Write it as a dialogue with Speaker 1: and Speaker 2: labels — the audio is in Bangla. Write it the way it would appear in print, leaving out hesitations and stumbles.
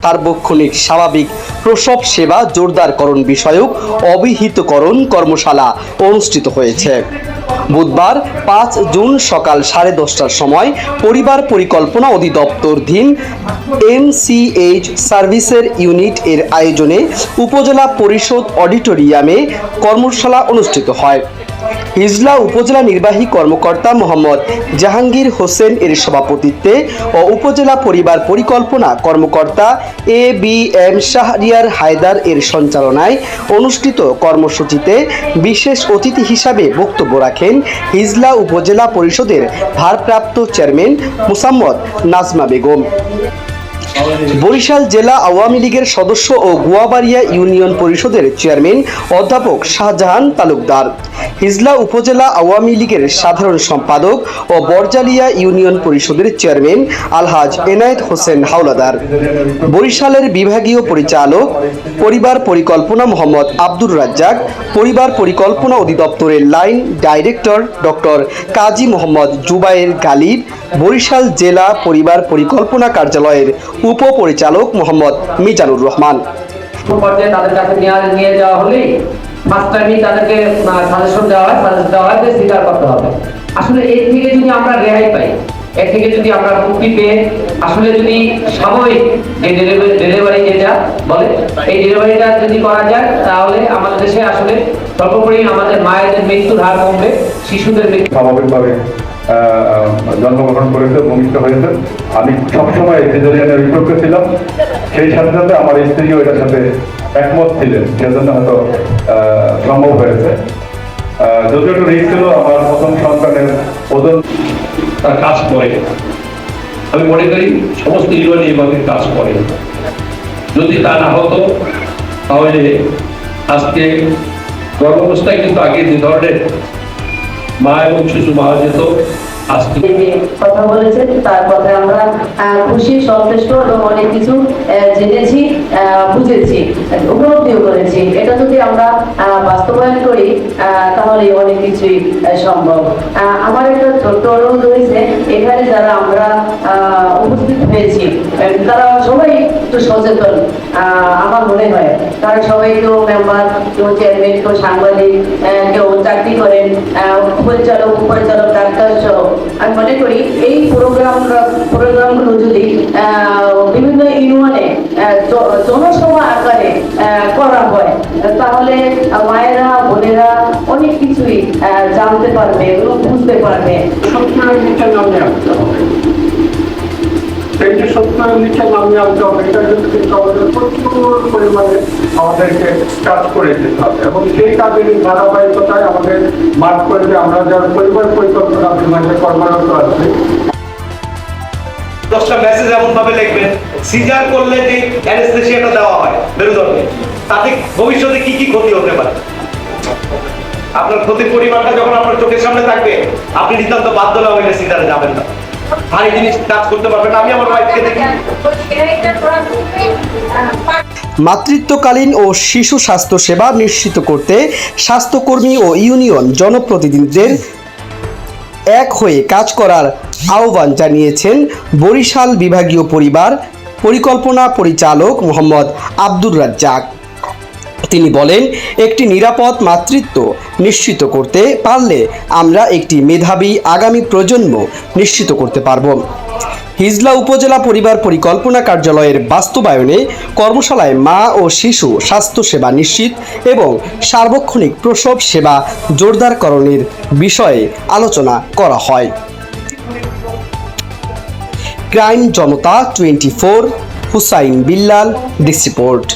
Speaker 1: সার্বক্ষণিক স্বাভাবিক প্রসব সেবা জোরদারকরণ বিষয়ক অভিহিতকরণ কর্মশালা অনুষ্ঠিত হয়েছে। বুধবার ৫ জুন সকাল 10:30টার সময় পরিবার পরিকল্পনা অধিদপ্তরাধীন এমসিএইচ সার্ভিসের ইউনিট এর আয়োজনে উপজেলা পরিষদ অডিটোরিয়ামে কর্মশালা অনুষ্ঠিত হয়। হিজলা উপজেলা নির্বাহী কর্মকর্তা মোহাম্মদ জাহাঙ্গীর হোসেন এর সভাপতিত্বে ও উপজেলা পরিবার পরিকল্পনা কর্মকর্তা এবিএম শাহরিয়ার হায়দার এর সঞ্চালনায় অনুষ্ঠিত কর্মসূচিতে বিশেষ অতিথি হিসাবে বক্তব্য রাখেন হিজলা উপজেলা পরিষদের ভারপ্রাপ্ত চেয়ারম্যান মোসাম্মদ নাজমা বেগম, বরিশাল জেলা আওয়ামী লীগের সদস্য ও গুয়াবাড়িয়া ইউনিয়ন পরিষদের চেয়ারম্যান অধ্যাপক শাহজাহান তালুকদার, হিজলা উপজেলা আওয়ামী লীগের সাধারণ সম্পাদক ও বরজালিয়া ইউনিয়ন পরিষদের চেয়ারম্যান আলহাজ এনায়েত হোসেন হাওলাদার, বরিশালের বিভাগীয় পরিচালক পরিবার পরিকল্পনা মোহাম্মদ আব্দুর রাজ্জাক, পরিবার পরিকল্পনা অধিদপ্তরের line director doctor Kazi Mohammad Zubair Ghalib, Barishal জেলা পরিবার পরিকল্পনা কার্যালয়ের উপপরিচালক মোহাম্মদ মিজানুর রহমান।
Speaker 2: তাদের কাছে নিয়ে যাওয়া হলেই মাস্টারনি তাদেরকে সাজেশন দেওয়া হয় যে স্বীকার করতে হবে। আসলে এর থেকে যদি আমরা রেহাই পাই, এর থেকে যদি আমরা মুক্তি পেয়ে আসলে যদি সাময়িক যে ডেলিভারি যেটা বলে এই ডেলিভারিটা যদি করা যায় তাহলে আমাদের দেশে আসলে সর্বোপরি আমাদের মায়েদের মৃত্যুর হার কমবে, শিশুদের মৃত্যু
Speaker 3: স্বাভাবিকভাবে জন্মগ্রহণ করেছে, ভূমিষ্ঠ হয়েছে। আমি সবসময় সিজারিয়ানের বিপক্ষে ছিলাম, সেই সাথে সাথে আমার স্ত্রীও এটার সাথে একমত ছিলেন, সেজন্য হয়তো সম্ভব হয়েছে। যদিও একটু রিস্ক ছিল, আমার প্রথম সন্তানের ওজন
Speaker 4: তার কাজ করে। আমি মনে করি সমস্ত ইউনিয়ন এইভাবে কাজ করে। যদি তা না হতো তাহলে আজকে গর্ভাবস্থায় কিন্তু আগে যে ধরনের মা এবং শিশু মারা যেত,
Speaker 5: কথা বলেছেন তার কথা আমরা খুশি, সন্তুষ্ট এবং অনেক কিছু জেনেছি, বুঝেছি, উপলব্ধিও করেছি। এটা যদি আমরা বাস্তবায়ন করি তাহলে অনেক কিছুই সম্ভব। আমার একটা ছোট্ট অনুরোধ হয়েছে, এখানে যারা আমরা উপস্থিত হয়েছি তারা সবাই একটু সচেতন আমার মনে হয়। তারা সবাই কেউ মেম্বার, কেউ চেয়ারম্যান, কেউ সাংবাদিক, কেউ চাকরি করেন, পরিচালক, উপপরিচালক, ডাক্তার সহ। আমি মনে করি এই প্রোগ্রামগুলো যদি বিভিন্ন ইউনিয়নে জনসভা আকারে করা হয় তাহলে মায়েরা, বোনেরা অনেক কিছুই জানতে পারবে এবং বুঝতে পারবে।
Speaker 3: সত্যের নিচে নামে আনতে হবে, এই যে সত্যের নিচে নামে আনতে হবে, এটা কিন্তু আমাদের প্রচুর পরিমাণে আমাদেরকে কাজ করে যেতে হবে এবং সেই কাজের ধারাবাহিকতায় আমাদের মাঠ করবে। আমরা যারা পরিবার পরিকল্পনা বিভাগে কর্মরত আছি,
Speaker 6: 10টা মেসেজ এমন ভাবে লিখবেন, সিজার করলে যে অ্যানেস্থেসিয়াটা দেওয়া হয় মেরুদণ্ডে, তাতে ভবিষ্যতে কি কি ক্ষতি হতে পারে। আপনার ক্ষতির পরিমাণটা যখন আপনার চোখের সামনে থাকবে, আপনি নিতান্ত বাধ্য না হইলে সিজারে যাবেন না, ভারী জিনিস কাজ করতে পারবেন না। আমি আমার ওয়াইফকে দেখি
Speaker 1: মাতৃত্বকালীন ও শিশু স্বাস্থ্য সেবা নিশ্চিত করতে স্বাস্থ্যকর্মী ও ইউনিয়ন জনপ্রতিনিধিদের এক হয়ে কাজ করার আহ্বান জানিয়েছেন বরিশাল বিভাগীয় পরিবার পরিকল্পনা পরিচালক মোহাম্মদ আব্দুর রাজ্জাক। তিনি বলেন, একটি নিরাপদ মাতৃত্ব নিশ্চিত করতে পারলে আমরা একটি মেধাবী আগামী প্রজন্ম নিশ্চিত করতে পারব। হিজলা উপজেলা পরিবার পরিকল্পনা কার্যালয়ের বাস্তবায়নে কর্মশালায় মা ও শিশু স্বাস্থ্য সেবা নিশ্চিত এবং সার্বক্ষণিক প্রসব সেবা জোরদারকরণের বিষয়ে আলোচনা করা হয়। ক্রাইম জনতা 24, হুসাইন বিল্লাল, ডিস্ক রিপোর্ট।